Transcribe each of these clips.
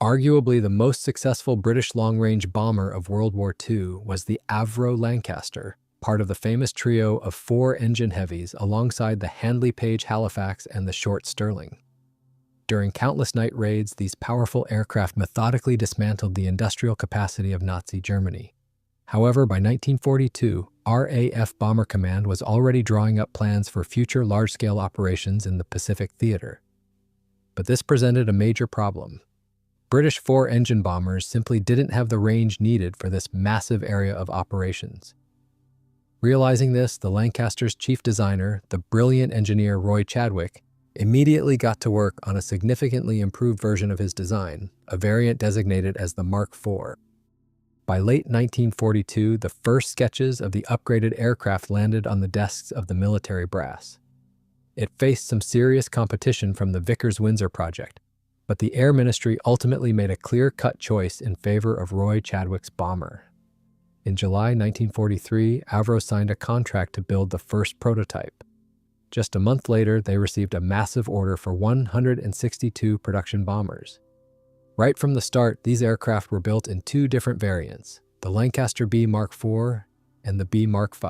Arguably the most successful British long-range bomber of World War II was the Avro Lancaster, part of the famous trio of 4 engine heavies alongside the Handley Page Halifax and the Short Stirling. During countless night raids, these powerful aircraft methodically dismantled the industrial capacity of Nazi Germany. However, by 1942, RAF Bomber Command was already drawing up plans for future large-scale operations in the Pacific Theater. But this presented a major problem. British 4-engine bombers simply didn't have the range needed for this massive area of operations. Realizing this, the Lancaster's chief designer, the brilliant engineer Roy Chadwick, immediately got to work on a significantly improved version of his design, a variant designated as the Mark IV. By late 1942, the first sketches of the upgraded aircraft landed on the desks of the military brass. It faced some serious competition from the Vickers-Windsor project, but the Air Ministry ultimately made a clear-cut choice in favor of Roy Chadwick's bomber. In July 1943, Avro signed a contract to build the first prototype. Just a month later, they received a massive order for 162 production bombers. Right from the start, these aircraft were built in 2 different variants, the Lancaster B Mark IV and the B Mark V.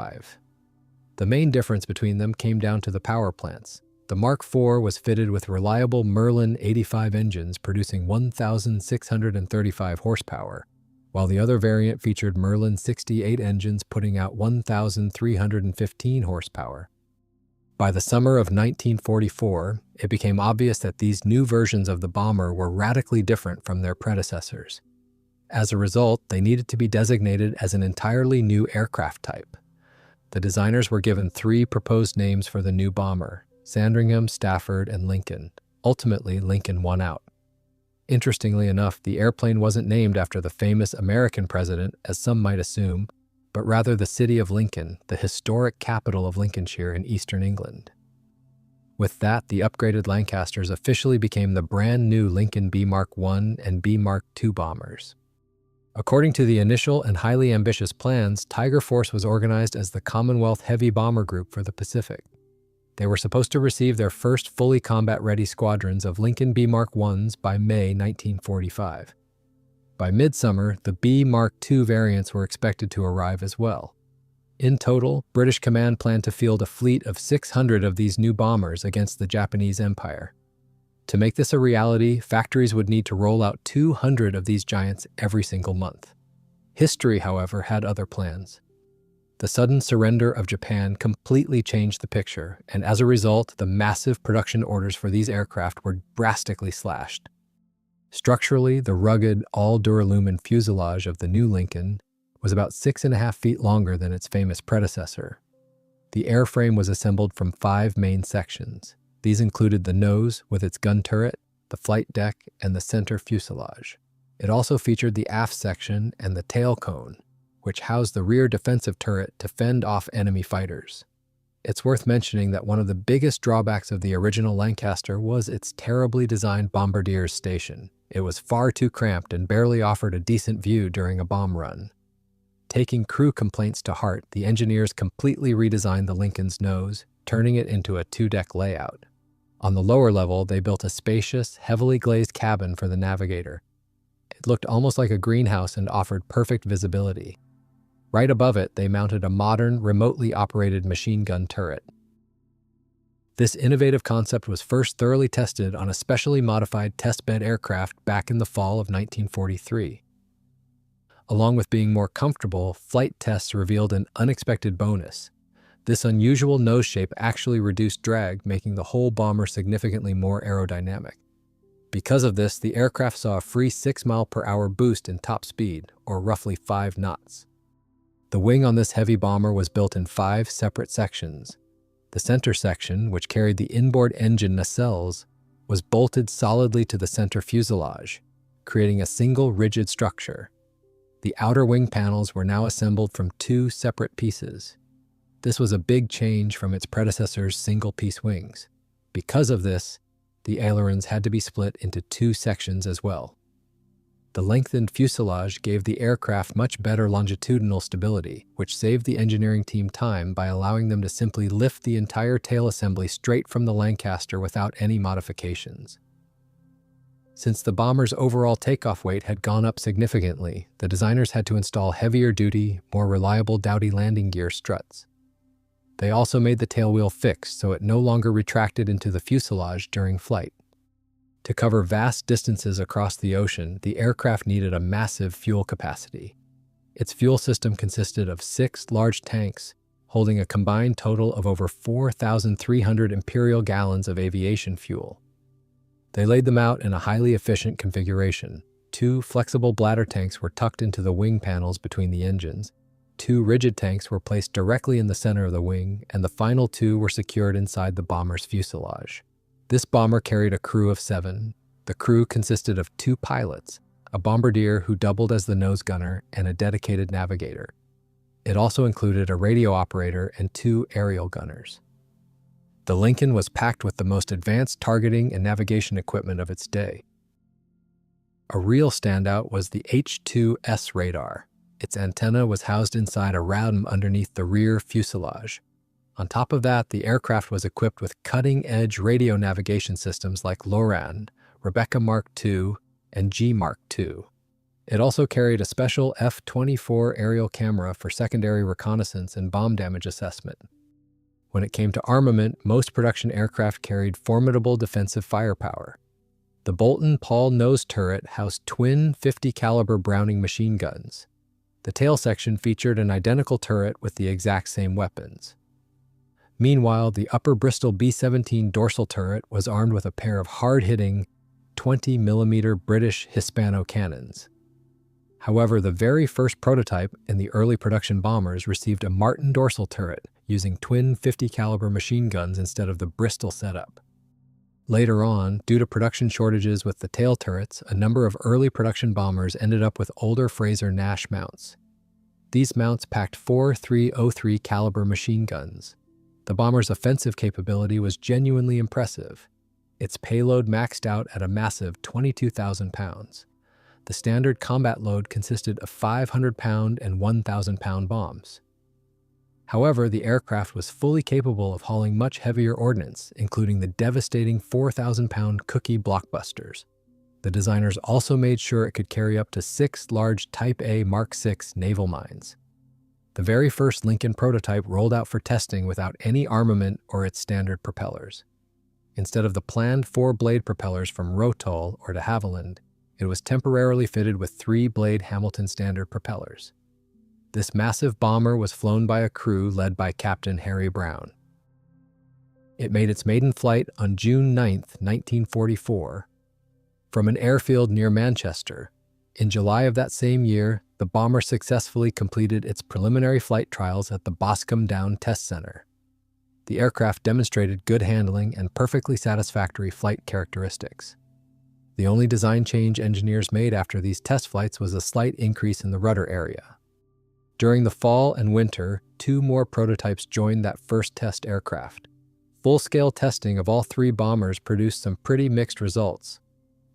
The main difference between them came down to the power plants. The Mark IV was fitted with reliable Merlin 85 engines producing 1,635 horsepower, while the other variant featured Merlin 68 engines putting out 1,315 horsepower. By the summer of 1944, it became obvious that these new versions of the bomber were radically different from their predecessors. As a result, they needed to be designated as an entirely new aircraft type. The designers were given 3 proposed names for the new bomber: Sandringham, Stafford, and Lincoln. Ultimately, Lincoln won out. Interestingly enough, the airplane wasn't named after the famous American president, as some might assume, but rather the city of Lincoln, the historic capital of Lincolnshire in eastern England. With that, the upgraded Lancasters officially became the brand new Lincoln B Mark I and B Mark II bombers. According to the initial and highly ambitious plans, Tiger Force was organized as the Commonwealth Heavy Bomber Group for the Pacific. They were supposed to receive their first fully combat-ready squadrons of Lincoln B Mark Is by May 1945. By midsummer, the B Mark II variants were expected to arrive as well. In total, British Command planned to field a fleet of 600 of these new bombers against the Japanese Empire. To make this a reality, factories would need to roll out 200 of these giants every single month. History, however, had other plans. The sudden surrender of Japan completely changed the picture, and as a result, the massive production orders for these aircraft were drastically slashed. Structurally, the rugged, all-duralumin fuselage of the new Lincoln was about 6.5 feet longer than its famous predecessor. The airframe was assembled from 5 main sections. These included the nose with its gun turret, the flight deck, and the center fuselage. It also featured the aft section and the tail cone, which housed the rear defensive turret to fend off enemy fighters. It's worth mentioning that one of the biggest drawbacks of the original Lancaster was its terribly designed bombardier's station. It was far too cramped and barely offered a decent view during a bomb run. Taking crew complaints to heart, the engineers completely redesigned the Lincoln's nose, turning it into a 2-deck layout. On the lower level, they built a spacious, heavily glazed cabin for the navigator. It looked almost like a greenhouse and offered perfect visibility. Right above it, they mounted a modern, remotely operated machine gun turret. This innovative concept was first thoroughly tested on a specially modified testbed aircraft back in the fall of 1943. Along with being more comfortable, flight tests revealed an unexpected bonus. This unusual nose shape actually reduced drag, making the whole bomber significantly more aerodynamic. Because of this, the aircraft saw a free 6-mile-per-hour boost in top speed, or roughly 5 knots. The wing on this heavy bomber was built in 5 separate sections. The center section, which carried the inboard engine nacelles, was bolted solidly to the center fuselage, creating a single rigid structure. The outer wing panels were now assembled from 2 separate pieces. This was a big change from its predecessor's single-piece wings. Because of this, the ailerons had to be split into 2 sections as well. The lengthened fuselage gave the aircraft much better longitudinal stability, which saved the engineering team time by allowing them to simply lift the entire tail assembly straight from the Lancaster without any modifications. Since the bomber's overall takeoff weight had gone up significantly, the designers had to install heavier-duty, more reliable Dowty landing gear struts. They also made the tailwheel fixed so it no longer retracted into the fuselage during flight. To cover vast distances across the ocean, the aircraft needed a massive fuel capacity. Its fuel system consisted of 6 large tanks, holding a combined total of over 4,300 imperial gallons of aviation fuel. They laid them out in a highly efficient configuration. 2 flexible bladder tanks were tucked into the wing panels between the engines. 2 rigid tanks were placed directly in the center of the wing, and the final 2 were secured inside the bomber's fuselage. This bomber carried a crew of 7. The crew consisted of 2 pilots, a bombardier who doubled as the nose gunner, and a dedicated navigator. It also included a radio operator and 2 aerial gunners. The Lincoln was packed with the most advanced targeting and navigation equipment of its day. A real standout was the H-2S radar. Its antenna was housed inside a radome underneath the rear fuselage. On top of that, the aircraft was equipped with cutting-edge radio navigation systems like LORAN, Rebecca Mark II, and G Mark II. It also carried a special F-24 aerial camera for secondary reconnaissance and bomb damage assessment. When it came to armament, most production aircraft carried formidable defensive firepower. The Bolton-Paul nose turret housed twin 50-caliber Browning machine guns. The tail section featured an identical turret with the exact same weapons. Meanwhile, the upper Bristol B-17 dorsal turret was armed with a pair of hard-hitting 20mm British Hispano cannons. However, the very first prototype in the early production bombers received a Martin dorsal turret using twin 50-caliber machine guns instead of the Bristol setup. Later on, due to production shortages with the tail turrets, a number of early production bombers ended up with older Fraser-Nash mounts. These mounts packed 4 303 caliber machine guns. The bomber's offensive capability was genuinely impressive. Its payload maxed out at a massive 22,000 pounds. The standard combat load consisted of 500-pound and 1,000-pound bombs. However, the aircraft was fully capable of hauling much heavier ordnance, including the devastating 4,000-pound Cookie blockbusters. The designers also made sure it could carry up to 6 large Type A Mark VI naval mines. The very first Lincoln prototype rolled out for testing without any armament or its standard propellers. Instead of the planned 4-blade propellers from Rotol or de Havilland, it was temporarily fitted with 3-blade Hamilton standard propellers. This massive bomber was flown by a crew led by Captain Harry Brown. It made its maiden flight on June 9, 1944, from an airfield near Manchester. In July of that same year, the bomber successfully completed its preliminary flight trials at the Boscombe Down Test Center. The aircraft demonstrated good handling and perfectly satisfactory flight characteristics. The only design change engineers made after these test flights was a slight increase in the rudder area. During the fall and winter, 2 more prototypes joined that first test aircraft. Full-scale testing of all 3 bombers produced some pretty mixed results.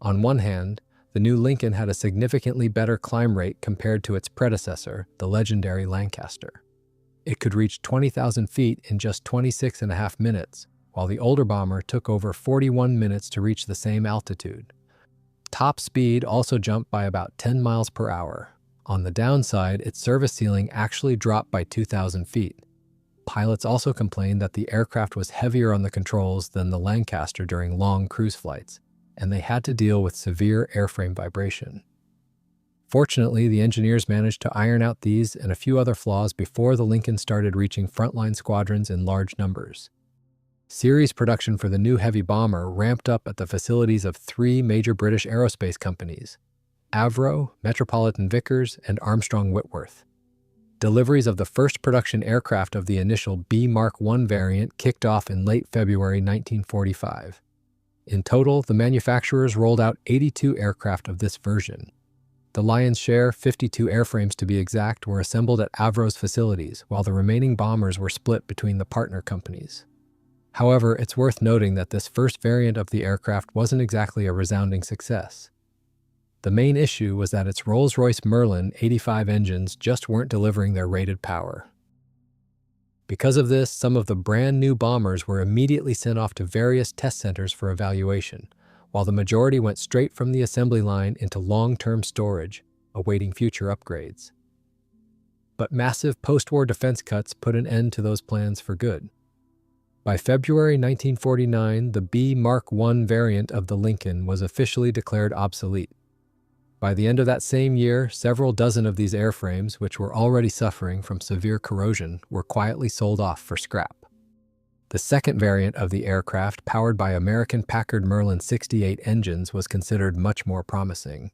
On one hand, the new Lincoln had a significantly better climb rate compared to its predecessor, the legendary Lancaster. It could reach 20,000 feet in just 26.5 minutes, while the older bomber took over 41 minutes to reach the same altitude. Top speed also jumped by about 10 miles per hour. On the downside, its service ceiling actually dropped by 2,000 feet. Pilots also complained that the aircraft was heavier on the controls than the Lancaster during long cruise flights, and they had to deal with severe airframe vibration. Fortunately, the engineers managed to iron out these and a few other flaws before the Lincoln started reaching frontline squadrons in large numbers. Series production for the new heavy bomber ramped up at the facilities of 3 major British aerospace companies: Avro, Metropolitan Vickers, and Armstrong Whitworth. Deliveries of the first production aircraft of the initial B Mark I variant kicked off in late February 1945. In total, the manufacturers rolled out 82 aircraft of this version. The lion's share, 52 airframes to be exact, were assembled at Avro's facilities, while the remaining bombers were split between the partner companies. However, it's worth noting that this first variant of the aircraft wasn't exactly a resounding success. The main issue was that its Rolls-Royce Merlin 85 engines just weren't delivering their rated power. Because of this, some of the brand new bombers were immediately sent off to various test centers for evaluation, while the majority went straight from the assembly line into long-term storage, awaiting future upgrades. But massive post-war defense cuts put an end to those plans for good. By February 1949, the B Mark I variant of the Lincoln was officially declared obsolete. By the end of that same year, several dozen of these airframes, which were already suffering from severe corrosion, were quietly sold off for scrap. The second variant of the aircraft, powered by American Packard Merlin 68 engines, was considered much more promising.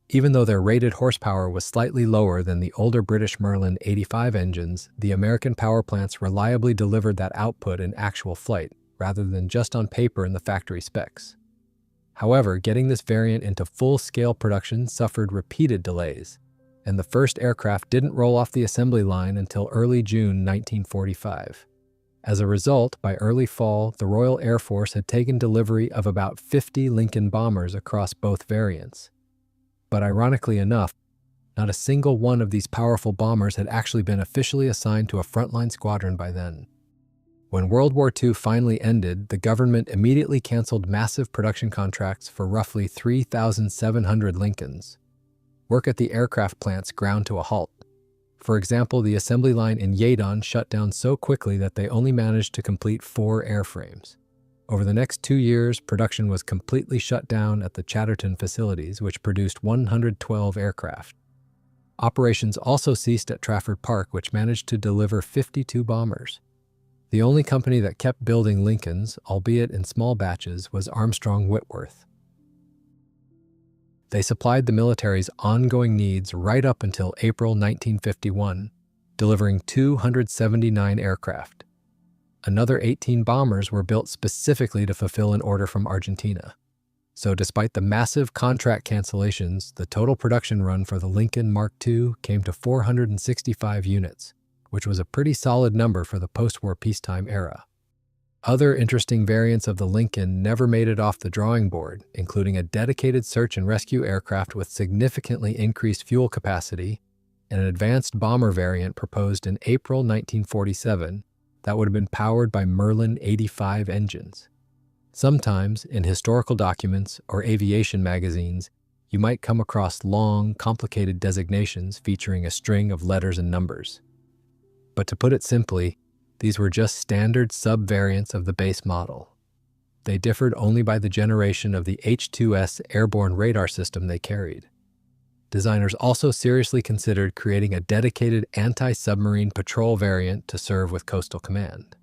Even though their rated horsepower was slightly lower than the older British Merlin 85 engines, the American power plants reliably delivered that output in actual flight, rather than just on paper in the factory specs. However, getting this variant into full-scale production suffered repeated delays, and the first aircraft didn't roll off the assembly line until early June 1945. As a result, by early fall, the Royal Air Force had taken delivery of about 50 Lincoln bombers across both variants. But ironically enough, not a single one of these powerful bombers had actually been officially assigned to a frontline squadron by then. When World War II finally ended, the government immediately canceled massive production contracts for roughly 3,700 Lincolns. Work at the aircraft plants ground to a halt. For example, the assembly line in Naiad shut down so quickly that they only managed to complete 4 airframes. Over the next 2 years, production was completely shut down at the Chatterton facilities, which produced 112 aircraft. Operations also ceased at Trafford Park, which managed to deliver 52 bombers. The only company that kept building Lincolns, albeit in small batches, was Armstrong Whitworth. They supplied the military's ongoing needs right up until April 1951, delivering 279 aircraft. Another 18 bombers were built specifically to fulfill an order from Argentina. So despite the massive contract cancellations, the total production run for the Lincoln Mark II came to 465 units, which was a pretty solid number for the post-war peacetime era. Other interesting variants of the Lincoln never made it off the drawing board, including a dedicated search and rescue aircraft with significantly increased fuel capacity and an advanced bomber variant proposed in April 1947 that would have been powered by Merlin 85 engines. Sometimes, in historical documents or aviation magazines, you might come across long, complicated designations featuring a string of letters and numbers. But to put it simply, these were just standard sub-variants of the base model. They differed only by the generation of the H-2S airborne radar system they carried. Designers also seriously considered creating a dedicated anti-submarine patrol variant to serve with Coastal Command.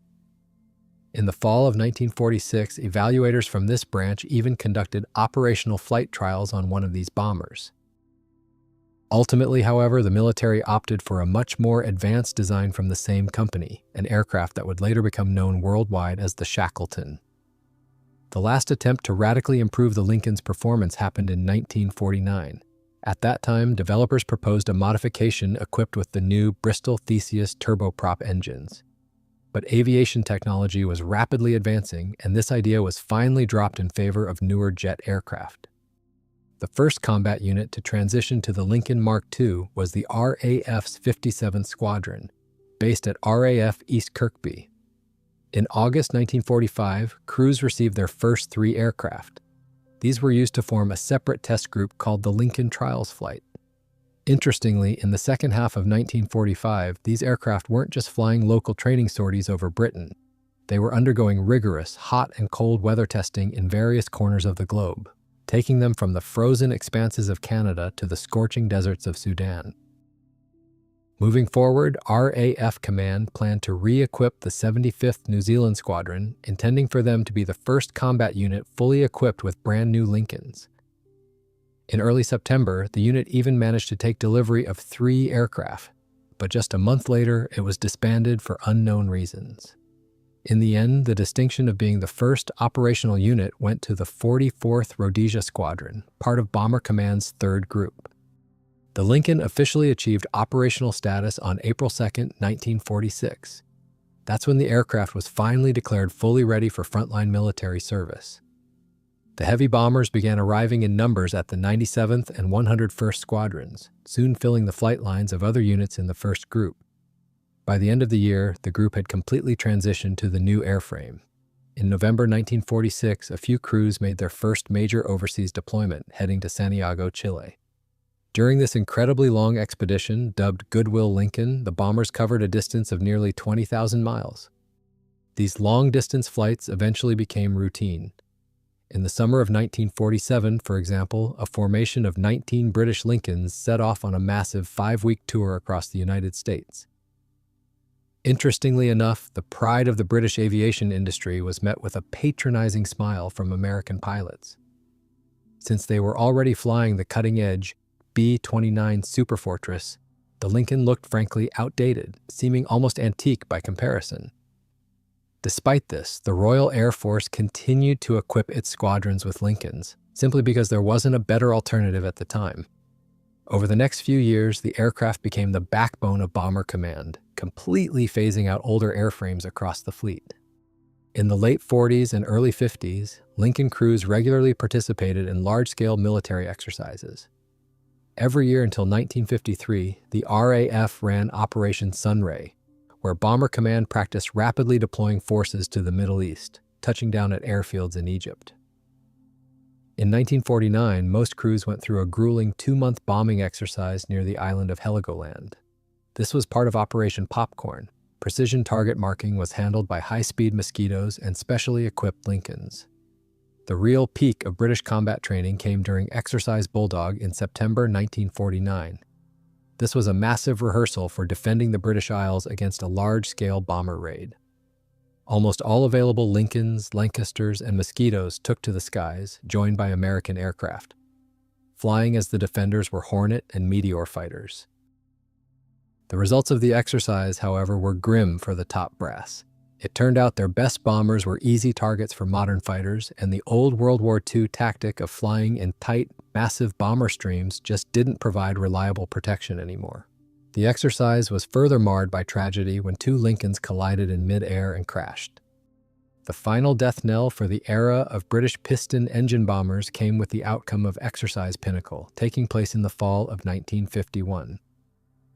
In the fall of 1946, evaluators from this branch even conducted operational flight trials on one of these bombers. Ultimately, however, the military opted for a much more advanced design from the same company, an aircraft that would later become known worldwide as the Shackleton. The last attempt to radically improve the Lincoln's performance happened in 1949. At that time, developers proposed a modification equipped with the new Bristol Theseus turboprop engines. But aviation technology was rapidly advancing, and this idea was finally dropped in favor of newer jet aircraft. The first combat unit to transition to the Lincoln Mark II was the RAF's 57th Squadron, based at RAF East Kirkby. In August 1945, crews received their first 3 aircraft. These were used to form a separate test group called the Lincoln Trials Flight. Interestingly, in the second half of 1945, these aircraft weren't just flying local training sorties over Britain. They were undergoing rigorous, hot and cold weather testing in various corners of the globe, taking them from the frozen expanses of Canada to the scorching deserts of Sudan. Moving forward, RAF Command planned to re-equip the 75th New Zealand Squadron, intending for them to be the first combat unit fully equipped with brand new Lincolns. In early September, the unit even managed to take delivery of 3 aircraft, but just a month later, it was disbanded for unknown reasons. In the end, the distinction of being the first operational unit went to the 44th Rhodesia Squadron, part of Bomber Command's 3rd Group. The Lincoln officially achieved operational status on April 2, 1946. That's when the aircraft was finally declared fully ready for frontline military service. The heavy bombers began arriving in numbers at the 97th and 101st Squadrons, soon filling the flight lines of other units in the 1st Group. By the end of the year, the group had completely transitioned to the new airframe. In November 1946, a few crews made their first major overseas deployment, heading to Santiago, Chile. During this incredibly long expedition, dubbed Goodwill Lincoln, the bombers covered a distance of nearly 20,000 miles. These long-distance flights eventually became routine. In the summer of 1947, for example, a formation of 19 British Lincolns set off on a massive 5-week tour across the United States. Interestingly enough, the pride of the British aviation industry was met with a patronizing smile from American pilots. Since they were already flying the cutting-edge B-29 Superfortress, the Lincoln looked frankly outdated, seeming almost antique by comparison. Despite this, the Royal Air Force continued to equip its squadrons with Lincolns, simply because there wasn't a better alternative at the time. Over the next few years, the aircraft became the backbone of Bomber Command, completely phasing out older airframes across the fleet. In the late 40s and early 50s, Lincoln crews regularly participated in large-scale military exercises. Every year until 1953, the RAF ran Operation Sunray, where Bomber Command practiced rapidly deploying forces to the Middle East, touching down at airfields in Egypt. In 1949, most crews went through a grueling 2-month bombing exercise near the island of Heligoland. This was part of Operation Popcorn. Precision target marking was handled by high-speed Mosquitoes and specially equipped Lincolns. The real peak of British combat training came during Exercise Bulldog in September 1949. This was a massive rehearsal for defending the British Isles against a large-scale bomber raid. Almost all available Lincolns, Lancasters, and Mosquitoes took to the skies, joined by American aircraft. Flying as the defenders were Hornet and Meteor fighters. The results of the exercise, however, were grim for the top brass. It turned out their best bombers were easy targets for modern fighters, and the old World War II tactic of flying in tight, massive bomber streams just didn't provide reliable protection anymore. The exercise was further marred by tragedy when 2 Lincolns collided in mid-air and crashed. The final death knell for the era of British piston engine bombers came with the outcome of Exercise Pinnacle, taking place in the fall of 1951.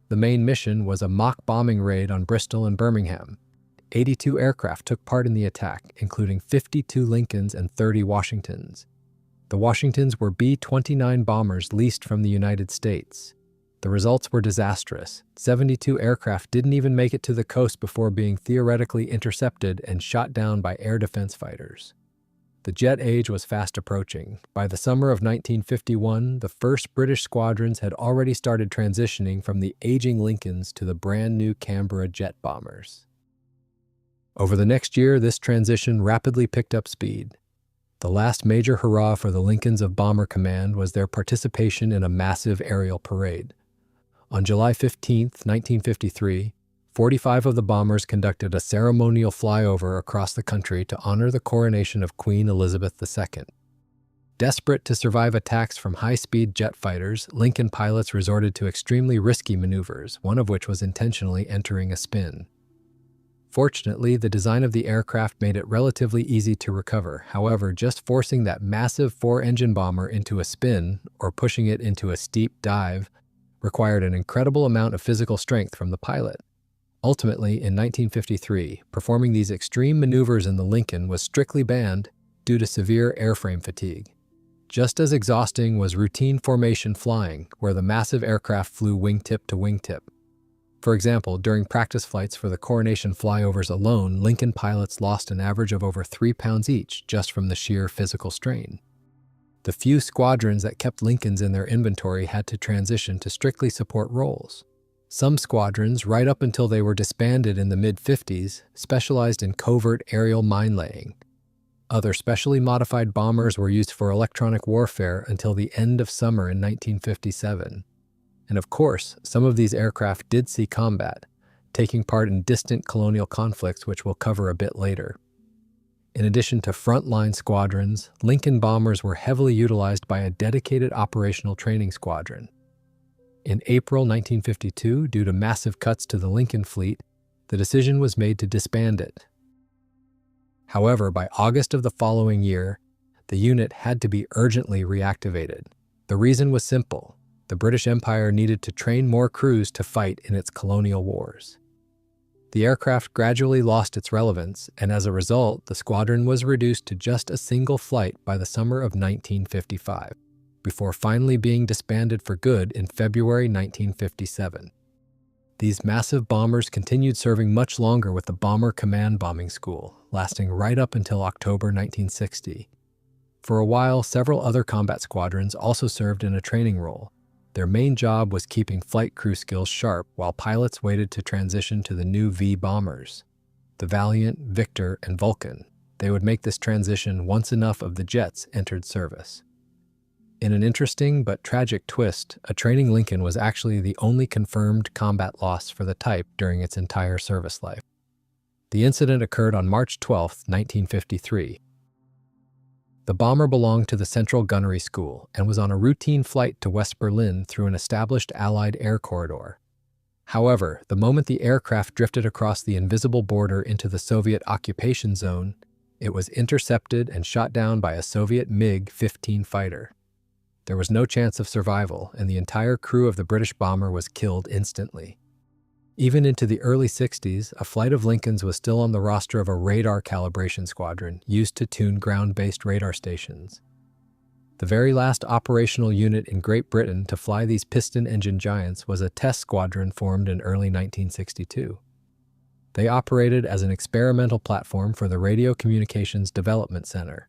The main mission was a mock bombing raid on Bristol and Birmingham. 82 aircraft took part in the attack, including 52 Lincolns and 30 Washingtons. The Washingtons were B-29 bombers leased from the United States. The results were disastrous. 72 aircraft didn't even make it to the coast before being theoretically intercepted and shot down by air defense fighters. The jet age was fast approaching. By the summer of 1951, the first British squadrons had already started transitioning from the aging Lincolns to the brand-new Canberra jet bombers. Over the next year, this transition rapidly picked up speed. The last major hurrah for the Lincolns of Bomber Command was their participation in a massive aerial parade. On July 15, 1953, 45 of the bombers conducted a ceremonial flyover across the country to honor the coronation of Queen Elizabeth II. Desperate to survive attacks from high-speed jet fighters, Lincoln pilots resorted to extremely risky maneuvers, one of which was intentionally entering a spin. Fortunately, the design of the aircraft made it relatively easy to recover. However, just forcing that massive 4-engine bomber into a spin, or pushing it into a steep dive, required an incredible amount of physical strength from the pilot. Ultimately, in 1953, performing these extreme maneuvers in the Lincoln was strictly banned due to severe airframe fatigue. Just as exhausting was routine formation flying, where the massive aircraft flew wingtip to wingtip. For example, during practice flights for the coronation flyovers alone, Lincoln pilots lost an average of over 3 pounds each just from the sheer physical strain. The few squadrons that kept Lincolns in their inventory had to transition to strictly support roles. Some squadrons, right up until they were disbanded in the mid-50s, specialized in covert aerial mine laying. Other specially modified bombers were used for electronic warfare until the end of summer in 1957. And of course, some of these aircraft did see combat, taking part in distant colonial conflicts, which we'll cover a bit later. In addition to frontline squadrons, Lincoln bombers were heavily utilized by a dedicated operational training squadron. In April 1952, due to massive cuts to the Lincoln fleet, the decision was made to disband it. However, by August of the following year, the unit had to be urgently reactivated. The reason was simple. The British Empire needed to train more crews to fight in its colonial wars. The aircraft gradually lost its relevance, and as a result, the squadron was reduced to just a single flight by the summer of 1955, before finally being disbanded for good in February 1957. These massive bombers continued serving much longer with the Bomber Command Bombing School, lasting right up until October 1960. For a while, several other combat squadrons also served in a training role. Their main job was keeping flight crew skills sharp while pilots waited to transition to the new V bombers, the Valiant, Victor, and Vulcan. They would make this transition once enough of the jets entered service. In an interesting but tragic twist, a training Lincoln was actually the only confirmed combat loss for the type during its entire service life. The incident occurred on March 12, 1953. The bomber belonged to the Central Gunnery School and was on a routine flight to West Berlin through an established Allied air corridor. However, the moment the aircraft drifted across the invisible border into the Soviet occupation zone, it was intercepted and shot down by a Soviet MiG-15 fighter. There was no chance of survival, and the entire crew of the British bomber was killed instantly. Even into the early 60s, a flight of Lincolns was still on the roster of a radar calibration squadron used to tune ground-based radar stations. The very last operational unit in Great Britain to fly these piston engine giants was a test squadron formed in early 1962. They operated as an experimental platform for the Radio Communications Development Center.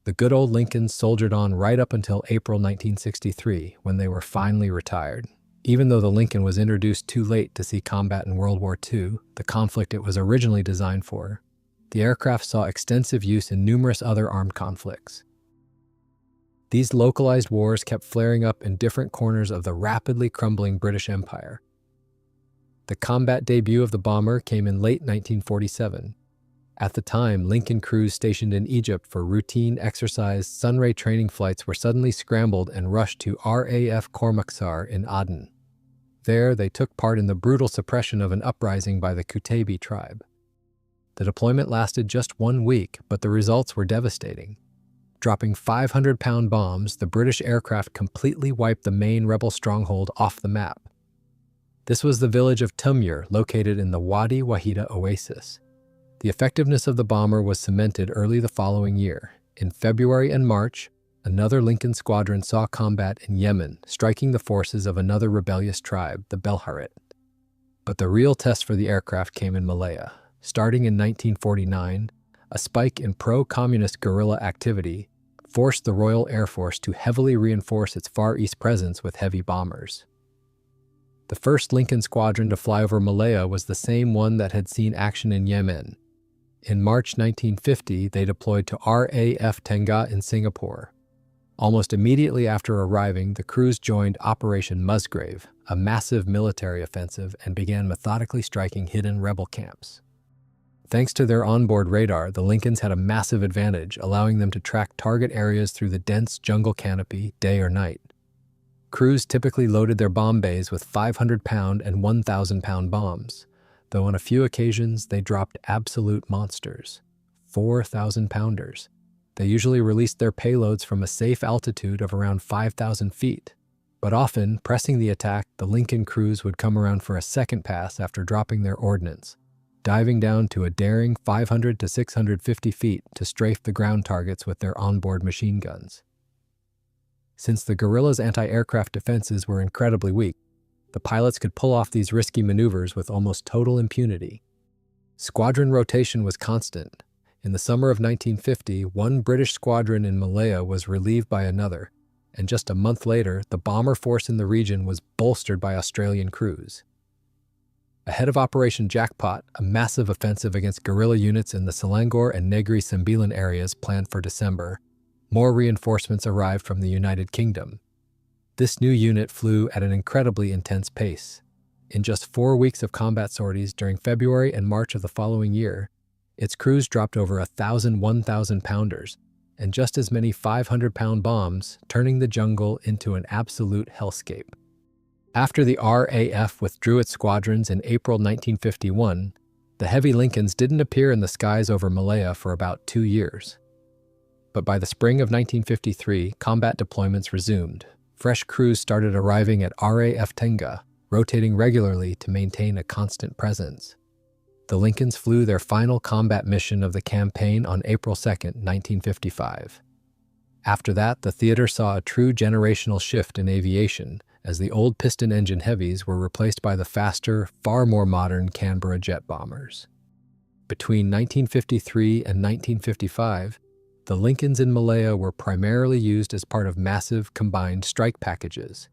The good old Lincolns soldiered on right up until April 1963, when they were finally retired. Even though the Lincoln was introduced too late to see combat in World War II, the conflict it was originally designed for, the aircraft saw extensive use in numerous other armed conflicts. These localized wars kept flaring up in different corners of the rapidly crumbling British Empire. The combat debut of the bomber came in late 1947. At the time, Lincoln crews stationed in Egypt for routine exercise Sunray training flights were suddenly scrambled and rushed to RAF Kormaksar in Aden. There, they took part in the brutal suppression of an uprising by the Kutabi tribe. The deployment lasted just 1 week, but the results were devastating. Dropping 500-pound bombs, the British aircraft completely wiped the main rebel stronghold off the map. This was the village of Tumur, located in the Wadi Wahida oasis. The effectiveness of the bomber was cemented early the following year. In February and March, another Lincoln squadron saw combat in Yemen, striking the forces of another rebellious tribe, the Belharit. But the real test for the aircraft came in Malaya. Starting in 1949, a spike in pro-communist guerrilla activity forced the Royal Air Force to heavily reinforce its Far East presence with heavy bombers. The first Lincoln squadron to fly over Malaya was the same one that had seen action in Yemen. In March 1950, they deployed to RAF Tengah in Singapore. Almost immediately after arriving, the crews joined Operation Musgrave, a massive military offensive, and began methodically striking hidden rebel camps. Thanks to their onboard radar, the Lincolns had a massive advantage, allowing them to track target areas through the dense jungle canopy, day or night. Crews typically loaded their bomb bays with 500-pound and 1,000-pound bombs, though on a few occasions they dropped absolute monsters, 4,000-pounders. They usually released their payloads from a safe altitude of around 5,000 feet. But often, pressing the attack, the Lincoln crews would come around for a second pass after dropping their ordnance, diving down to a daring 500 to 650 feet to strafe the ground targets with their onboard machine guns. Since the guerrillas' anti-aircraft defenses were incredibly weak, the pilots could pull off these risky maneuvers with almost total impunity. Squadron rotation was constant. In the summer of 1950, one British squadron in Malaya was relieved by another, and just a month later, the bomber force in the region was bolstered by Australian crews. Ahead of Operation Jackpot, a massive offensive against guerrilla units in the Selangor and Negri Sembilan areas planned for December, more reinforcements arrived from the United Kingdom. This new unit flew at an incredibly intense pace. In just 4 weeks of combat sorties during February and March of the following year, its crews dropped over 1,000 1,000-pounders and just as many 500-pound bombs, turning the jungle into an absolute hellscape. After the RAF withdrew its squadrons in April 1951, the heavy Lincolns didn't appear in the skies over Malaya for about 2 years. But by the spring of 1953, combat deployments resumed. Fresh crews started arriving at RAF Tengah, rotating regularly to maintain a constant presence. The Lincolns flew their final combat mission of the campaign on April 2, 1955. After that, the theater saw a true generational shift in aviation, as the old piston engine heavies were replaced by the faster, far more modern Canberra jet bombers. Between 1953 and 1955, the Lincolns in Malaya were primarily used as part of massive combined strike packages.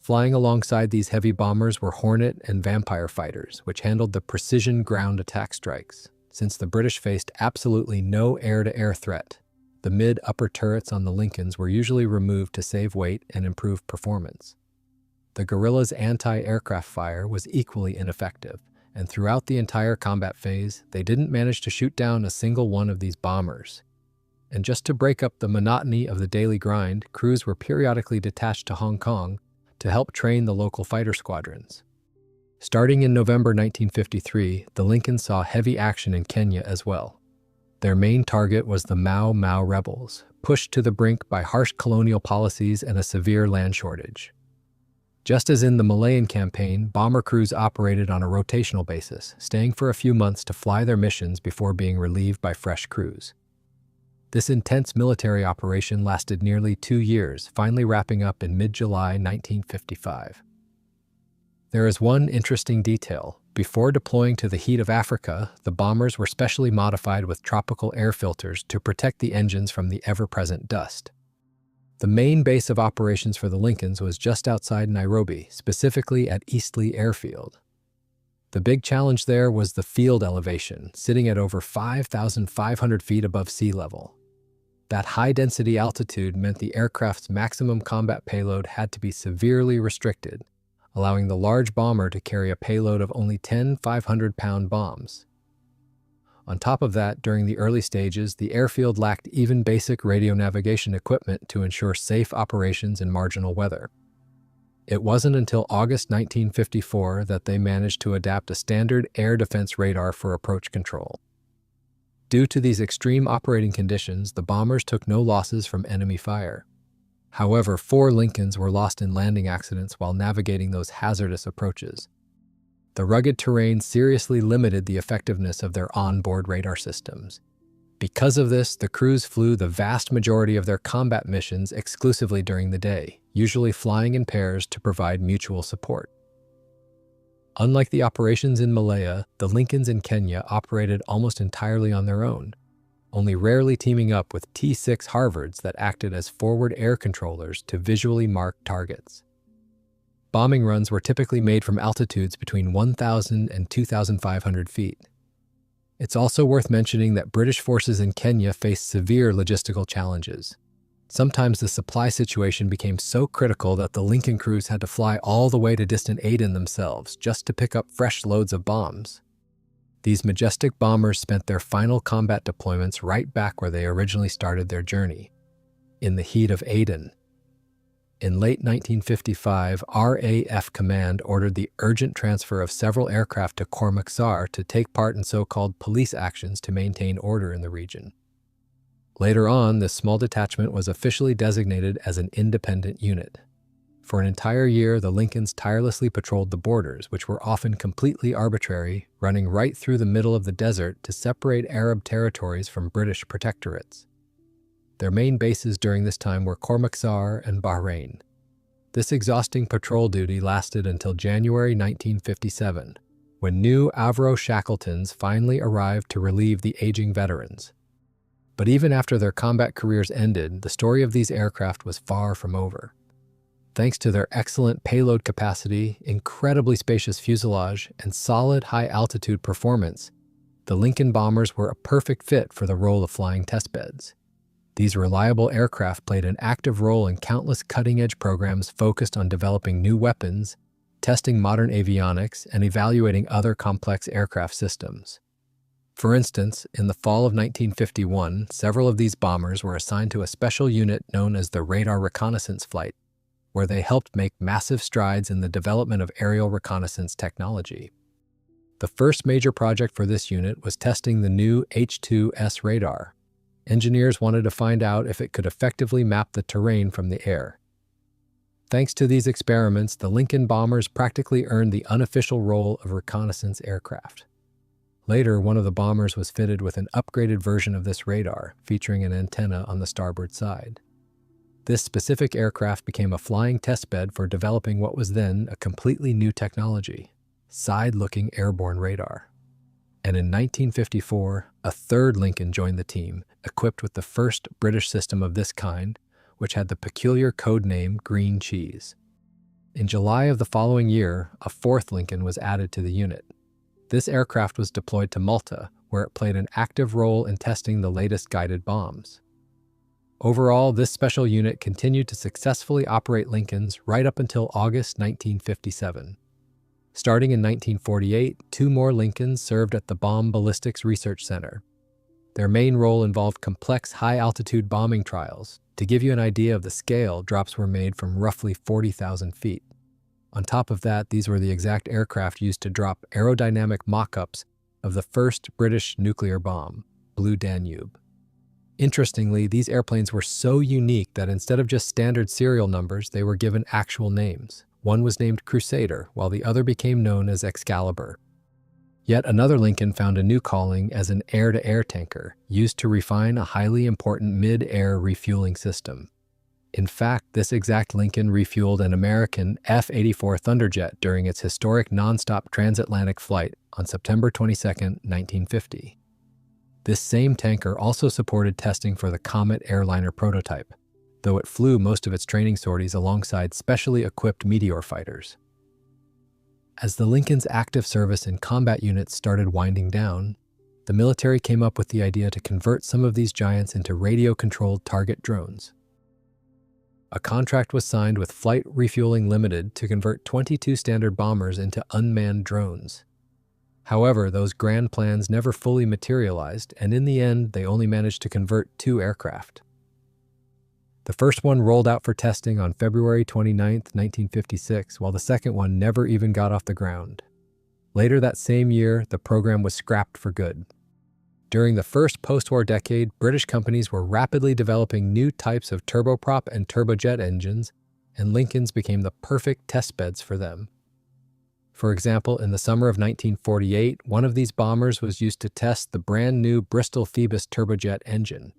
Flying alongside these heavy bombers were Hornet and Vampire fighters, which handled the precision ground attack strikes. Since the British faced absolutely no air-to-air threat, the mid-upper turrets on the Lincolns were usually removed to save weight and improve performance. The guerrillas' anti-aircraft fire was equally ineffective, and throughout the entire combat phase, they didn't manage to shoot down a single one of these bombers. And just to break up the monotony of the daily grind, crews were periodically detached to Hong Kong to help train the local fighter squadrons. Starting in November 1953, the Lincolns saw heavy action in Kenya as well. Their main target was the Mau Mau rebels, pushed to the brink by harsh colonial policies and a severe land shortage. Just as in the Malayan campaign, bomber crews operated on a rotational basis, staying for a few months to fly their missions before being relieved by fresh crews. This intense military operation lasted nearly 2 years, finally wrapping up in mid-July 1955. There is one interesting detail. Before deploying to the heat of Africa, the bombers were specially modified with tropical air filters to protect the engines from the ever-present dust. The main base of operations for the Lincolns was just outside Nairobi, specifically at Eastleigh Airfield. The big challenge there was the field elevation, sitting at over 5,500 feet above sea level. That high-density altitude meant the aircraft's maximum combat payload had to be severely restricted, allowing the large bomber to carry a payload of only 10 500-pound bombs. On top of that, during the early stages, the airfield lacked even basic radio navigation equipment to ensure safe operations in marginal weather. It wasn't until August 1954 that they managed to adapt a standard air defense radar for approach control. Due to these extreme operating conditions, the bombers took no losses from enemy fire. However, 4 Lincolns were lost in landing accidents while navigating those hazardous approaches. The rugged terrain seriously limited the effectiveness of their onboard radar systems. Because of this, the crews flew the vast majority of their combat missions exclusively during the day, usually flying in pairs to provide mutual support. Unlike the operations in Malaya, the Lincolns in Kenya operated almost entirely on their own, only rarely teaming up with T-6 Harvards that acted as forward air controllers to visually mark targets. Bombing runs were typically made from altitudes between 1,000 and 2,500 feet. It's also worth mentioning that British forces in Kenya faced severe logistical challenges. Sometimes the supply situation became so critical that the Lincoln crews had to fly all the way to distant Aden themselves just to pick up fresh loads of bombs. These majestic bombers spent their final combat deployments right back where they originally started their journey, in the heat of Aden. In late 1955, RAF Command ordered the urgent transfer of several aircraft to Coimbraxar to take part in so-called police actions to maintain order in the region. Later on, this small detachment was officially designated as an independent unit. For an entire year, the Lincolns tirelessly patrolled the borders, which were often completely arbitrary, running right through the middle of the desert to separate Arab territories from British protectorates. Their main bases during this time were Coimbraxar and Bahrain. This exhausting patrol duty lasted until January 1957, when new Avro Shackletons finally arrived to relieve the aging veterans. But even after their combat careers ended, the story of these aircraft was far from over. Thanks to their excellent payload capacity, incredibly spacious fuselage, and solid high-altitude performance, the Lincoln bombers were a perfect fit for the role of flying testbeds. These reliable aircraft played an active role in countless cutting-edge programs focused on developing new weapons, testing modern avionics, and evaluating other complex aircraft systems. For instance, in the fall of 1951, several of these bombers were assigned to a special unit known as the Radar Reconnaissance Flight, where they helped make massive strides in the development of aerial reconnaissance technology. The first major project for this unit was testing the new H-2S radar. Engineers wanted to find out if it could effectively map the terrain from the air. Thanks to these experiments, the Lincoln bombers practically earned the unofficial role of reconnaissance aircraft. Later, one of the bombers was fitted with an upgraded version of this radar, featuring an antenna on the starboard side. This specific aircraft became a flying testbed for developing what was then a completely new technology, side-looking airborne radar. And in 1954, a third Lincoln joined the team, equipped with the first British system of this kind, which had the peculiar code name Green Cheese. In July of the following year, a fourth Lincoln was added to the unit. This aircraft was deployed to Malta, where it played an active role in testing the latest guided bombs. Overall, this special unit continued to successfully operate Lincolns right up until August 1957. Starting in 1948, 2 more Lincolns served at the Bomb Ballistics Research Center. Their main role involved complex high-altitude bombing trials. To give you an idea of the scale, drops were made from roughly 40,000 feet. On top of that, these were the exact aircraft used to drop aerodynamic mock-ups of the first British nuclear bomb, Blue Danube. Interestingly, these airplanes were so unique that instead of just standard serial numbers, they were given actual names. One was named Crusader, while the other became known as Excalibur. Yet another Lincoln found a new calling as an air-to-air tanker, used to refine a highly important mid-air refueling system. In fact, this exact Lincoln refueled an American F-84 Thunderjet during its historic non-stop transatlantic flight on September 22, 1950. This same tanker also supported testing for the Comet airliner prototype, though it flew most of its training sorties alongside specially equipped Meteor fighters. As the Lincoln's active service in combat units started winding down, the military came up with the idea to convert some of these giants into radio-controlled target drones. A contract was signed with Flight Refueling Limited to convert 22 standard bombers into unmanned drones. However, those grand plans never fully materialized, and in the end, they only managed to convert 2 aircraft. The first one rolled out for testing on February 29, 1956, while the second one never even got off the ground. Later that same year, the program was scrapped for good. During the first post-war decade, British companies were rapidly developing new types of turboprop and turbojet engines, and Lincolns became the perfect testbeds for them. For example, in the summer of 1948, one of these bombers was used to test the brand new Bristol Phoebus turbojet engine.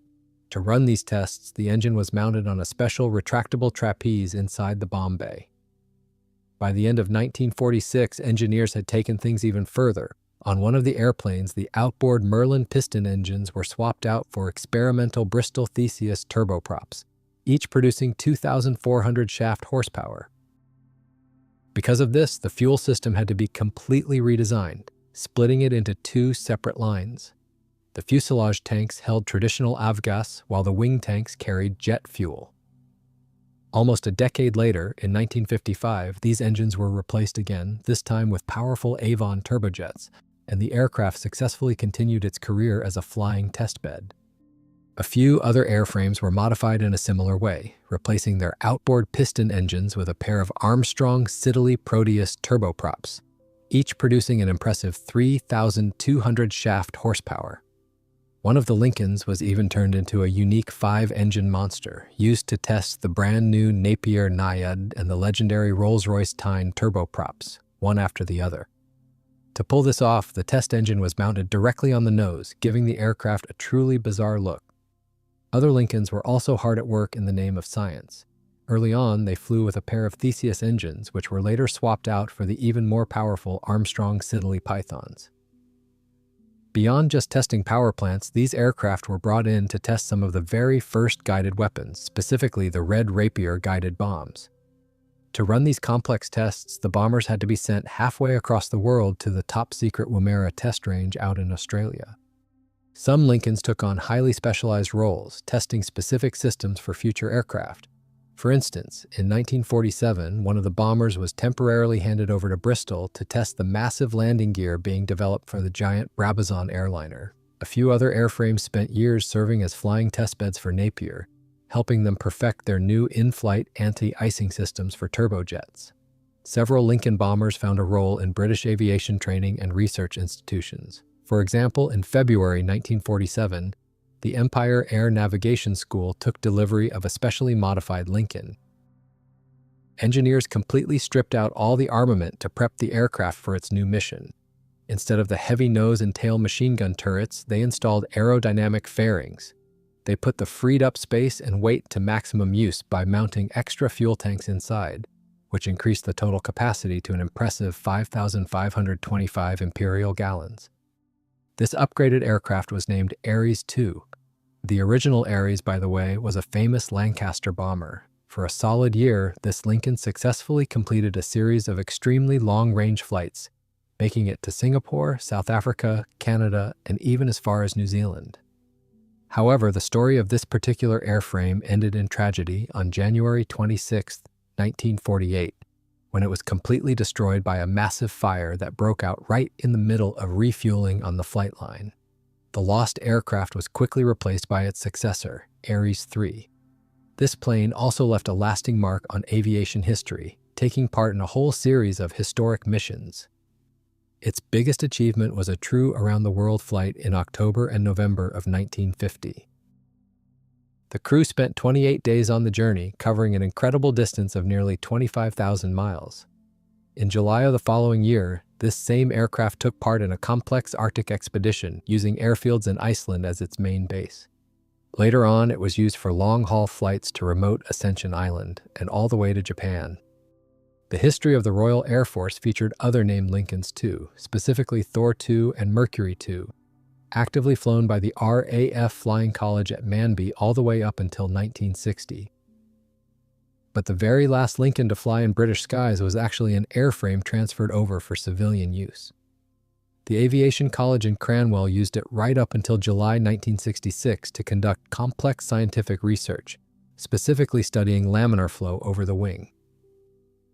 To run these tests, the engine was mounted on a special retractable trapeze inside the bomb bay. By the end of 1946, engineers had taken things even further. On one of the airplanes, the outboard Merlin piston engines were swapped out for experimental Bristol Theseus turboprops, each producing 2,400 shaft horsepower. Because of this, the fuel system had to be completely redesigned, splitting it into 2 separate lines. The fuselage tanks held traditional avgas, while the wing tanks carried jet fuel. Almost a decade later, in 1955, these engines were replaced again, this time with powerful Avon turbojets, and the aircraft successfully continued its career as a flying testbed. A few other airframes were modified in a similar way, replacing their outboard piston engines with a pair of Armstrong Siddeley Proteus turboprops, each producing an impressive 3,200 shaft horsepower. One of the Lincolns was even turned into a unique 5-engine monster, used to test the brand new Napier Naiad and the legendary Rolls-Royce Tyne turboprops, one after the other. To pull this off, the test engine was mounted directly on the nose, giving the aircraft a truly bizarre look. Other Lincolns were also hard at work in the name of science. Early on, they flew with a pair of Theseus engines, which were later swapped out for the even more powerful Armstrong Siddeley Pythons. Beyond just testing power plants, these aircraft were brought in to test some of the very first guided weapons, specifically the Red Rapier guided bombs. To run these complex tests, the bombers had to be sent halfway across the world to the top-secret Woomera test range out in Australia. Some Lincolns took on highly specialized roles, testing specific systems for future aircraft. For instance, in 1947, one of the bombers was temporarily handed over to Bristol to test the massive landing gear being developed for the giant Brabazon airliner. A few other airframes spent years serving as flying testbeds for Napier, helping them perfect their new in-flight anti-icing systems for turbojets. Several Lincoln bombers found a role in British aviation training and research institutions. For example, in February 1947, the Empire Air Navigation School took delivery of a specially modified Lincoln. Engineers completely stripped out all the armament to prep the aircraft for its new mission. Instead of the heavy nose and tail machine gun turrets, they installed aerodynamic fairings. They put the freed up space and weight to maximum use by mounting extra fuel tanks inside, which increased the total capacity to an impressive 5,525 imperial gallons. This upgraded aircraft was named Ares II. The original Ares, by the way, was a famous Lancaster bomber. For a solid year, this Lincoln successfully completed a series of extremely long-range flights, making it to Singapore, South Africa, Canada, and even as far as New Zealand. However, the story of this particular airframe ended in tragedy on January 26, 1948, when it was completely destroyed by a massive fire that broke out right in the middle of refueling on the flight line. The lost aircraft was quickly replaced by its successor, Ares III. This plane also left a lasting mark on aviation history, taking part in a whole series of historic missions. Its biggest achievement was a true around-the-world flight in October and November of 1950. The crew spent 28 days on the journey, covering an incredible distance of nearly 25,000 miles. In July of the following year, this same aircraft took part in a complex Arctic expedition, using airfields in Iceland as its main base. Later on, it was used for long-haul flights to remote Ascension Island and all the way to Japan. The history of the Royal Air Force featured other named Lincolns too, specifically Thor II and Mercury II, actively flown by the RAF Flying College at Manby all the way up until 1960. But the very last Lincoln to fly in British skies was actually an airframe transferred over for civilian use. The Aviation College in Cranwell used it right up until July 1966 to conduct complex scientific research, specifically studying laminar flow over the wing.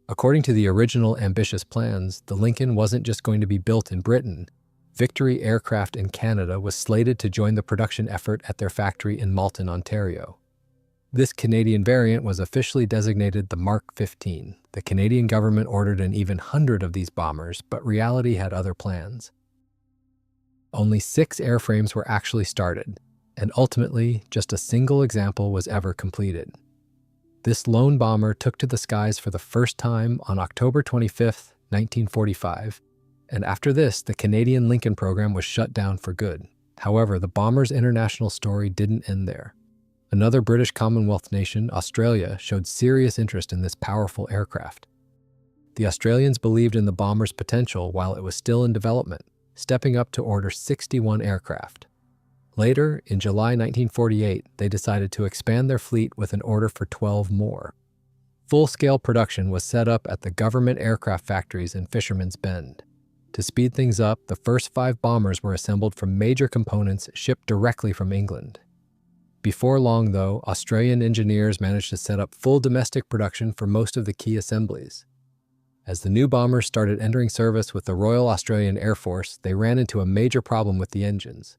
According to the original ambitious plans, the Lincoln wasn't just going to be built in Britain. Victory Aircraft in Canada was slated to join the production effort at their factory in Malton, Ontario. This Canadian variant was officially designated the Mark 15. The Canadian government ordered an even 100 of these bombers, but reality had other plans. Only 6 airframes were actually started, and ultimately, just a single example was ever completed. This lone bomber took to the skies for the first time on October 25, 1945, and after this, the Canadian Lincoln program was shut down for good. However, the bomber's international story didn't end there. Another British Commonwealth nation, Australia, showed serious interest in this powerful aircraft. The Australians believed in the bomber's potential while it was still in development, stepping up to order 61 aircraft. Later, in July 1948, they decided to expand their fleet with an order for 12 more. Full-scale production was set up at the government aircraft factories in Fisherman's Bend. To speed things up, the first 5 bombers were assembled from major components shipped directly from England. Before long, though, Australian engineers managed to set up full domestic production for most of the key assemblies. As the new bombers started entering service with the Royal Australian Air Force, they ran into a major problem with the engines.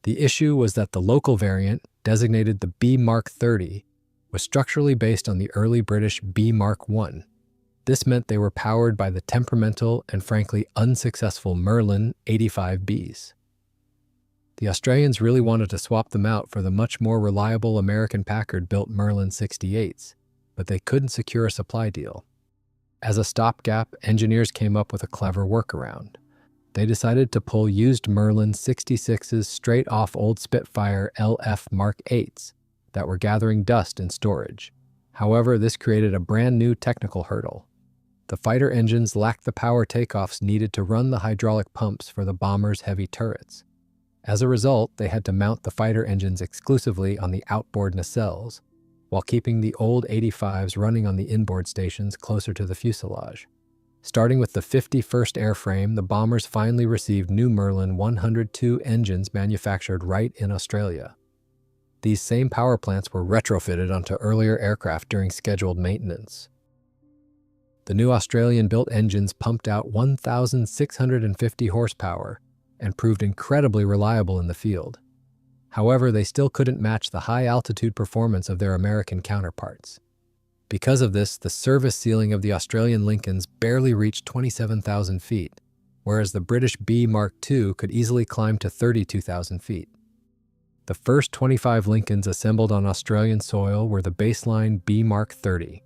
The issue was that the local variant, designated the B Mark 30, was structurally based on the early British B Mark I. This meant they were powered by the temperamental and frankly unsuccessful Merlin 85Bs. The Australians really wanted to swap them out for the much more reliable American Packard-built Merlin 68s, but they couldn't secure a supply deal. As a stopgap, engineers came up with a clever workaround. They decided to pull used Merlin 66s straight off old Spitfire LF Mark 8s that were gathering dust in storage. However, this created a brand new technical hurdle. The fighter engines lacked the power takeoffs needed to run the hydraulic pumps for the bomber's heavy turrets. As a result, they had to mount the fighter engines exclusively on the outboard nacelles, while keeping the old 85s running on the inboard stations closer to the fuselage. Starting with the 51st airframe, the bombers finally received new Merlin 102 engines manufactured right in Australia. These same power plants were retrofitted onto earlier aircraft during scheduled maintenance. The new Australian-built engines pumped out 1,650 horsepower and proved incredibly reliable in the field. However, they still couldn't match the high-altitude performance of their American counterparts. Because of this, the service ceiling of the Australian Lincolns barely reached 27,000 feet, whereas the British B Mark II could easily climb to 32,000 feet. The first 25 Lincolns assembled on Australian soil were the baseline B Mark 30.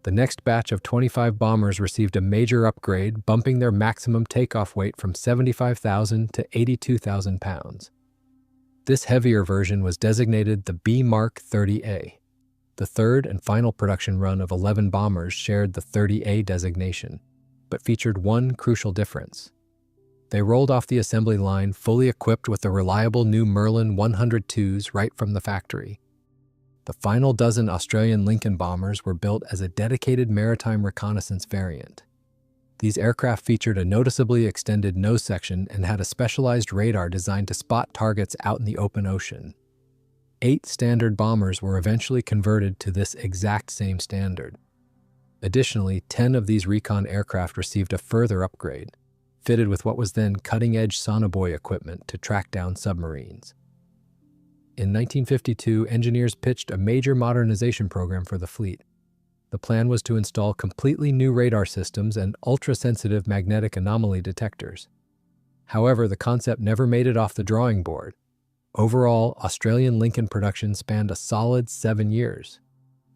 The next batch of 25 bombers received a major upgrade, bumping their maximum takeoff weight from 75,000 to 82,000 pounds. This heavier version was designated the B Mark 30A. The third and final production run of 11 bombers shared the 30A designation, but featured one crucial difference. They rolled off the assembly line fully equipped with the reliable new Merlin 102s right from the factory. The final dozen Australian Lincoln bombers were built as a dedicated maritime reconnaissance variant. These aircraft featured a noticeably extended nose section and had a specialized radar designed to spot targets out in the open ocean. 8 standard bombers were eventually converted to this exact same standard. Additionally, 10 of these recon aircraft received a further upgrade, fitted with what was then cutting-edge sonobuoy equipment to track down submarines. In 1952, engineers pitched a major modernization program for the fleet. The plan was to install completely new radar systems and ultra-sensitive magnetic anomaly detectors. However, the concept never made it off the drawing board. Overall, Australian Lincoln production spanned a solid 7 years.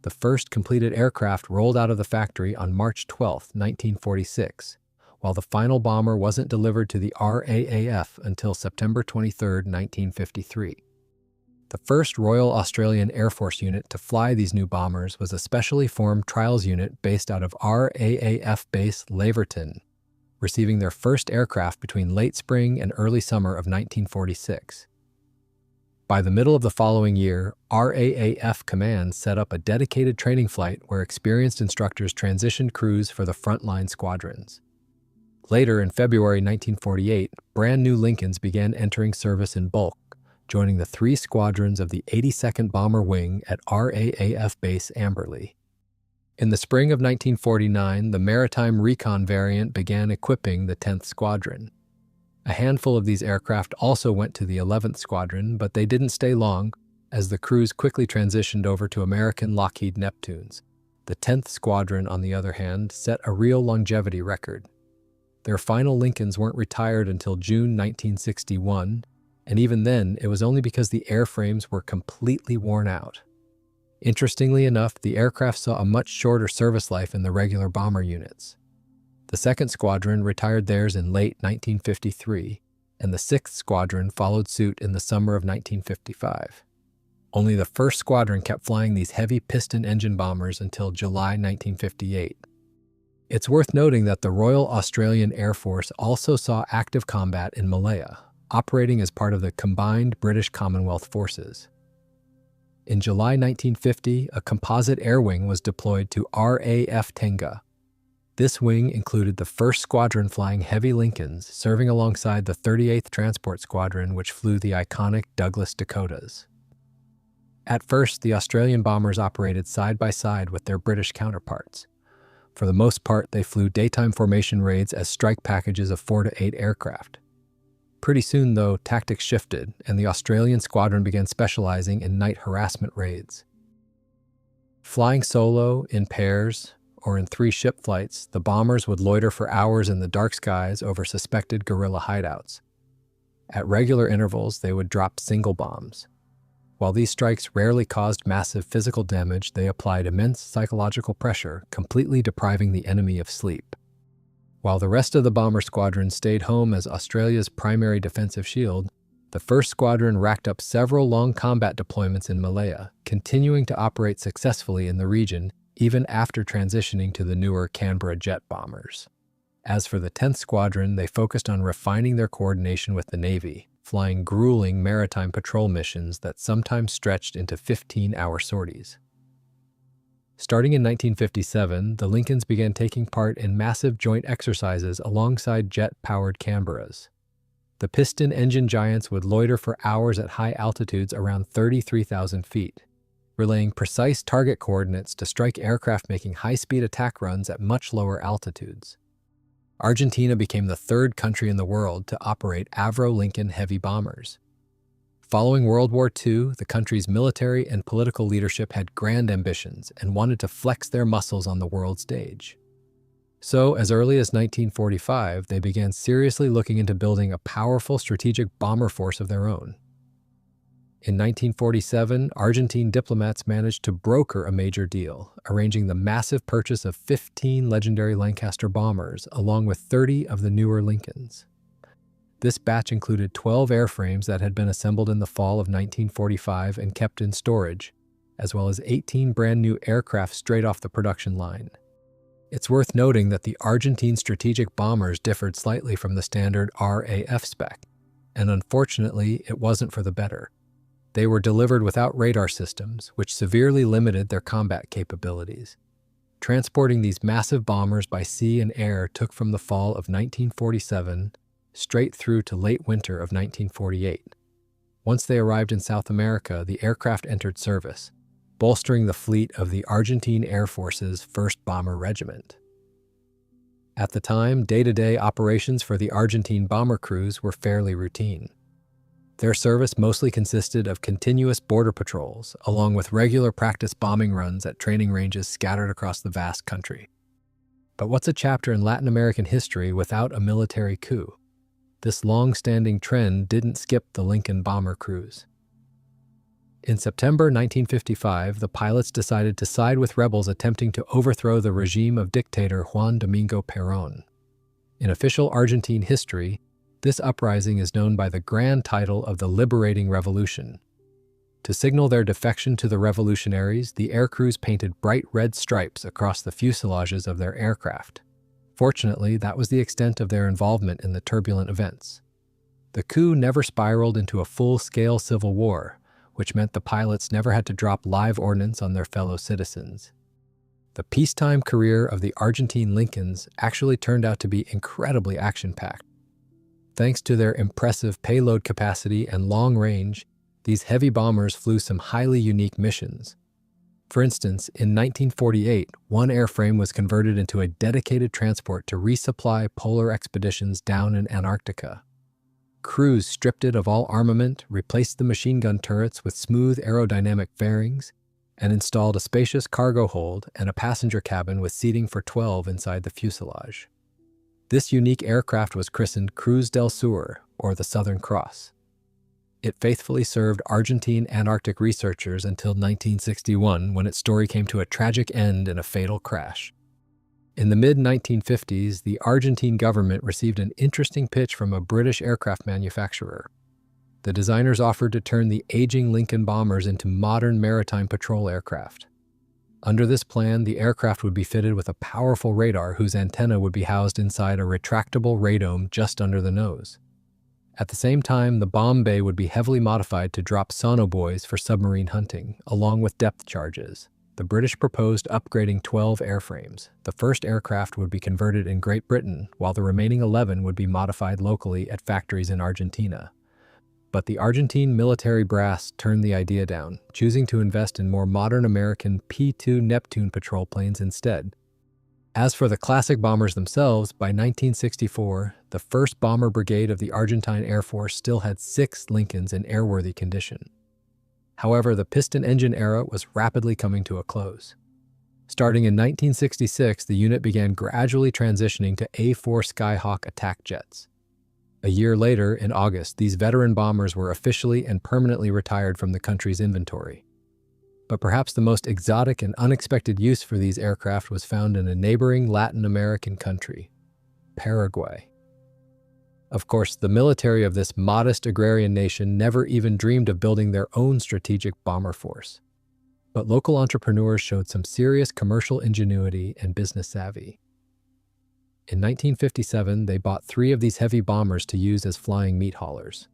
The first completed aircraft rolled out of the factory on March 12, 1946, while the final bomber wasn't delivered to the RAAF until September 23, 1953. The first Royal Australian Air Force unit to fly these new bombers was a specially formed trials unit based out of RAAF Base Laverton, receiving their first aircraft between late spring and early summer of 1946. By the middle of the following year, RAAF Command set up a dedicated training flight where experienced instructors transitioned crews for the frontline squadrons. Later, in February 1948, brand new Lincolns began entering service in bulk, joining the 3 squadrons of the 82nd Bomber Wing at RAAF Base Amberley. In the spring of 1949, the Maritime Recon variant began equipping the 10th Squadron. A handful of these aircraft also went to the 11th Squadron, but they didn't stay long, as the crews quickly transitioned over to American Lockheed Neptunes. The 10th Squadron, on the other hand, set a real longevity record. Their final Lincolns weren't retired until June 1961, and even then, it was only because the airframes were completely worn out. Interestingly enough, the aircraft saw a much shorter service life in the regular bomber units. The 2nd Squadron retired theirs in late 1953, and the 6th Squadron followed suit in the summer of 1955. Only the 1st Squadron kept flying these heavy piston engine bombers until July 1958. It's worth noting that the Royal Australian Air Force also saw active combat in Malaya, operating as part of the combined British Commonwealth forces. In July 1950, a composite air wing was deployed to RAF Tenga. This wing included the 1st Squadron flying heavy Lincolns, serving alongside the 38th Transport Squadron, which flew the iconic Douglas Dakotas. At first, the Australian bombers operated side by side with their British counterparts. For the most part, they flew daytime formation raids as strike packages of 4 to 8 aircraft. Pretty soon, though, tactics shifted, and the Australian squadron began specializing in night harassment raids. Flying solo, in pairs, or in 3-ship flights, the bombers would loiter for hours in the dark skies over suspected guerrilla hideouts. At regular intervals, they would drop single bombs. While these strikes rarely caused massive physical damage, they applied immense psychological pressure, completely depriving the enemy of sleep. While the rest of the bomber squadron stayed home as Australia's primary defensive shield, the 1st Squadron racked up several long combat deployments in Malaya, continuing to operate successfully in the region even after transitioning to the newer Canberra jet bombers. As for the 10th Squadron, they focused on refining their coordination with the Navy, flying grueling maritime patrol missions that sometimes stretched into 15-hour sorties. Starting in 1957, the Lincolns began taking part in massive joint exercises alongside jet-powered Canberras. The piston engine giants would loiter for hours at high altitudes around 33,000 feet, relaying precise target coordinates to strike aircraft making high-speed attack runs at much lower altitudes. Argentina became the 3rd country in the world to operate Avro Lincoln heavy bombers. Following World War II, the country's military and political leadership had grand ambitions and wanted to flex their muscles on the world stage. So, as early as 1945, they began seriously looking into building a powerful strategic bomber force of their own. In 1947, Argentine diplomats managed to broker a major deal, arranging the massive purchase of 15 legendary Lancaster bombers, along with 30 of the newer Lincolns. This batch included 12 airframes that had been assembled in the fall of 1945 and kept in storage, as well as 18 brand-new aircraft straight off the production line. It's worth noting that the Argentine strategic bombers differed slightly from the standard RAF spec, and unfortunately, it wasn't for the better. They were delivered without radar systems, which severely limited their combat capabilities. Transporting these massive bombers by sea and air took from the fall of 1947 straight through to late winter of 1948. Once they arrived in South America, the aircraft entered service, bolstering the fleet of the Argentine Air Force's 1st Bomber Regiment. At the time, day-to-day operations for the Argentine bomber crews were fairly routine. Their service mostly consisted of continuous border patrols, along with regular practice bombing runs at training ranges scattered across the vast country. But what's a chapter in Latin American history without a military coup? This long-standing trend didn't skip the Lincoln bomber crews. In September 1955, the pilots decided to side with rebels attempting to overthrow the regime of dictator Juan Domingo Perón. In official Argentine history, this uprising is known by the grand title of the Liberating Revolution. To signal their defection to the revolutionaries, the aircrews painted bright red stripes across the fuselages of their aircraft. Fortunately, that was the extent of their involvement in the turbulent events. The coup never spiraled into a full-scale civil war, which meant the pilots never had to drop live ordnance on their fellow citizens. The peacetime career of the Argentine Lincolns actually turned out to be incredibly action-packed. Thanks to their impressive payload capacity and long range, these heavy bombers flew some highly unique missions. For instance, in 1948, one airframe was converted into a dedicated transport to resupply polar expeditions down in Antarctica. Crews stripped it of all armament, replaced the machine gun turrets with smooth aerodynamic fairings, and installed a spacious cargo hold and a passenger cabin with seating for 12 inside the fuselage. This unique aircraft was christened Cruz del Sur, or the Southern Cross. It faithfully served Argentine Antarctic researchers until 1961, when its story came to a tragic end in a fatal crash. In the mid-1950s, the Argentine government received an interesting pitch from a British aircraft manufacturer. The designers offered to turn the aging Lincoln bombers into modern maritime patrol aircraft. Under this plan, the aircraft would be fitted with a powerful radar whose antenna would be housed inside a retractable radome just under the nose. At the same time, the bomb bay would be heavily modified to drop sonobuoys for submarine hunting, along with depth charges. The British proposed upgrading 12 airframes. The first aircraft would be converted in Great Britain, while the remaining 11 would be modified locally at factories in Argentina. But the Argentine military brass turned the idea down, choosing to invest in more modern American P-2 Neptune patrol planes instead. As for the classic bombers themselves, by 1964, the 1st Bomber Brigade of the Argentine Air Force still had 6 Lincolns in airworthy condition. However, the piston engine era was rapidly coming to a close. Starting in 1966, the unit began gradually transitioning to A-4 Skyhawk attack jets. A year later, in August, these veteran bombers were officially and permanently retired from the country's inventory. But perhaps the most exotic and unexpected use for these aircraft was found in a neighboring Latin American country, Paraguay. Of course, the military of this modest agrarian nation never even dreamed of building their own strategic bomber force. But local entrepreneurs showed some serious commercial ingenuity and business savvy. In 1957, they bought 3 of these heavy bombers to use as flying meat haulers.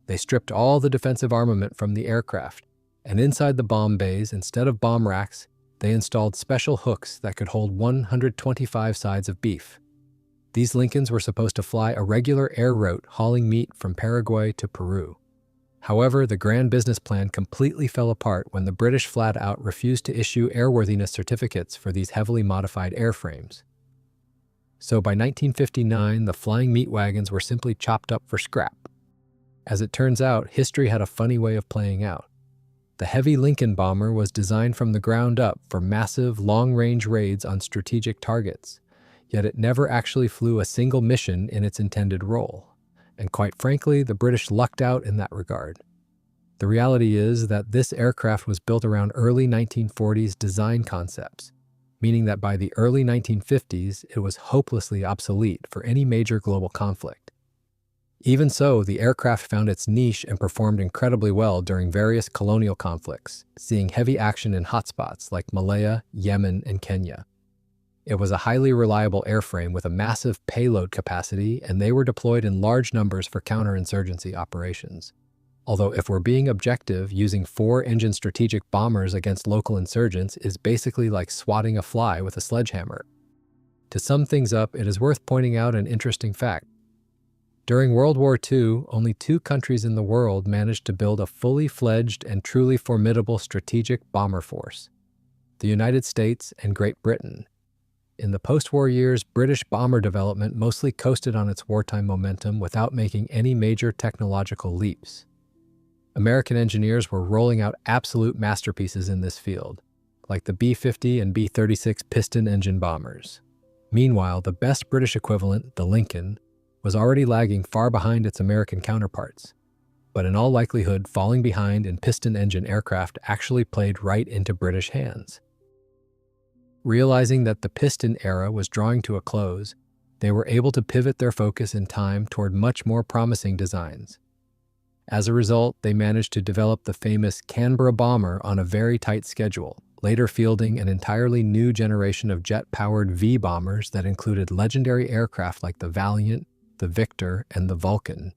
They stripped all the defensive armament from the aircraft, and inside the bomb bays, instead of bomb racks, they installed special hooks that could hold 125 sides of beef. These Lincolns were supposed to fly a regular air route hauling meat from Paraguay to Peru. However, the grand business plan completely fell apart when the British flat out refused to issue airworthiness certificates for these heavily modified airframes. So by 1959, the flying meat wagons were simply chopped up for scrap. As it turns out, history had a funny way of playing out. The heavy Lincoln bomber was designed from the ground up for massive, long-range raids on strategic targets, yet it never actually flew a single mission in its intended role. And quite frankly, the British lucked out in that regard. The reality is that this aircraft was built around early 1940s design concepts, meaning that by the early 1950s, it was hopelessly obsolete for any major global conflict. Even so, the aircraft found its niche and performed incredibly well during various colonial conflicts, seeing heavy action in hotspots like Malaya, Yemen, and Kenya. It was a highly reliable airframe with a massive payload capacity, and they were deployed in large numbers for counter-insurgency operations. Although if we're being objective, using 4-engine strategic bombers against local insurgents is basically like swatting a fly with a sledgehammer. To sum things up, it is worth pointing out an interesting fact. During World War II, only 2 countries in the world managed to build a fully fledged and truly formidable strategic bomber force: the United States and Great Britain. In the post-war years, British bomber development mostly coasted on its wartime momentum without making any major technological leaps. American engineers were rolling out absolute masterpieces in this field, like the B-50 and B-36 piston engine bombers. Meanwhile, the best British equivalent, the Lincoln, was already lagging far behind its American counterparts, but in all likelihood, falling behind in piston engine aircraft actually played right into British hands. Realizing that the piston era was drawing to a close, they were able to pivot their focus in time toward much more promising designs. As a result, they managed to develop the famous Canberra bomber on a very tight schedule, later fielding an entirely new generation of jet-powered V-bombers that included legendary aircraft like the Valiant, the Victor, and the Vulcan.